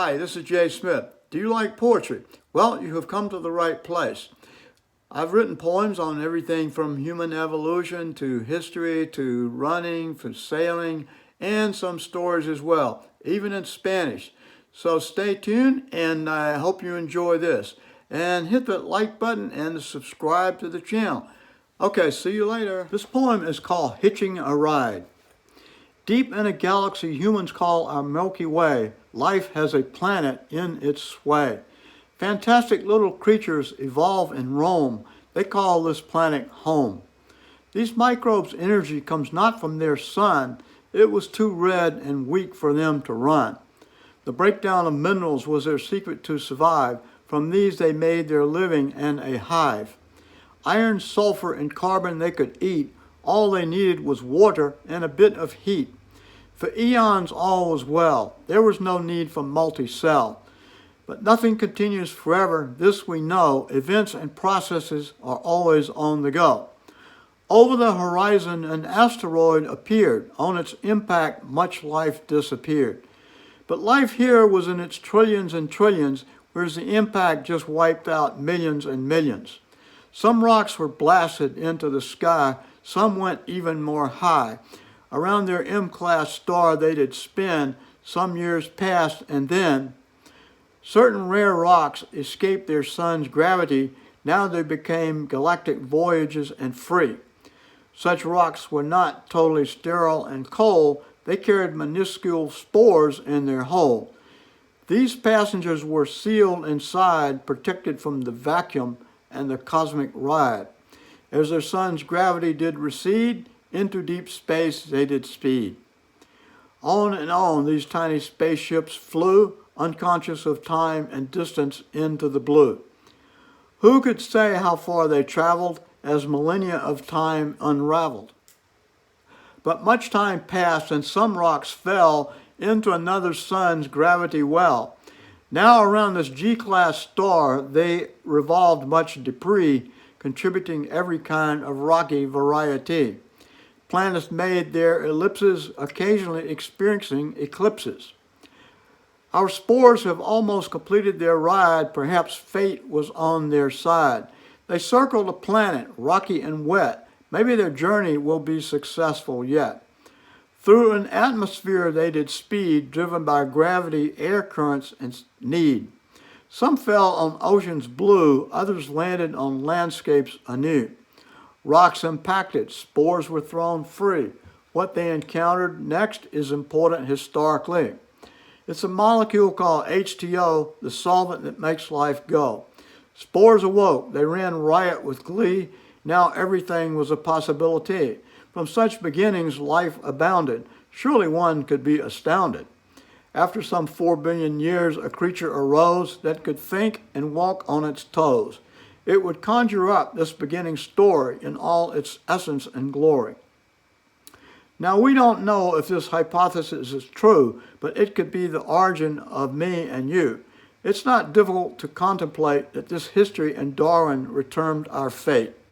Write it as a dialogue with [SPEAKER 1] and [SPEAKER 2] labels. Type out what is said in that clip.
[SPEAKER 1] Hi, this is Jay Smith. Do you like poetry? Well, you have come to the right place. I've written poems on everything from human evolution to history to running, for sailing, and some stories as well, even in Spanish. So stay tuned, and I hope you enjoy this. And hit that like button and subscribe to the channel. Okay, see you later. This poem is called Hitching a Ride. Deep in a galaxy humans call our Milky Way, life has a planet in its sway. Fantastic little creatures evolve and roam. They call this planet home. These microbes' energy comes not from their sun. It was too red and weak for them to run. The breakdown of minerals was their secret to survive. From these they made their living and a hive. Iron, sulfur, and carbon they could eat. All they needed was water and a bit of heat. For eons all was well. There was no need for multi-cell. But nothing continues forever, this we know. Events and processes are always on the go. Over the horizon an asteroid appeared. On its impact much life disappeared. But life here was in its trillions and trillions, whereas the impact just wiped out millions and millions. Some rocks were blasted into the sky, some went even more high. Around their M-class star they did spin, some years passed, and then certain rare rocks escaped their sun's gravity. Now they became galactic voyages and free. Such rocks were not totally sterile and cold. They carried minuscule spores in their hull. These passengers were sealed inside, protected from the vacuum and the cosmic ride. As their sun's gravity did recede, into deep space they did speed. On and on these tiny spaceships flew, unconscious of time and distance into the blue. Who could say how far they traveled as millennia of time unraveled? But much time passed and some rocks fell into another sun's gravity well. Now around this G-class star they revolved much debris, contributing every kind of rocky variety. Planets made their ellipses, occasionally experiencing eclipses. Our spores have almost completed their ride. Perhaps fate was on their side. They circled a planet, rocky and wet. Maybe their journey will be successful yet. Through an atmosphere they did speed, driven by gravity, air currents, and need. Some fell on oceans blue, others landed on landscapes anew. Rocks impacted, spores were thrown free. What they encountered next is important historically. It's a molecule called H2O, the solvent that makes life go. Spores awoke, they ran riot with glee. Now everything was a possibility. From such beginnings life abounded. Surely one could be astounded. After some 4 billion years a creature arose that could think and walk on its toes. It would conjure up this beginning story in all its essence and glory. Now we don't know if this hypothesis is true, but it could be the origin of me and you. It's not difficult to contemplate that this history and Darwin returned our fate.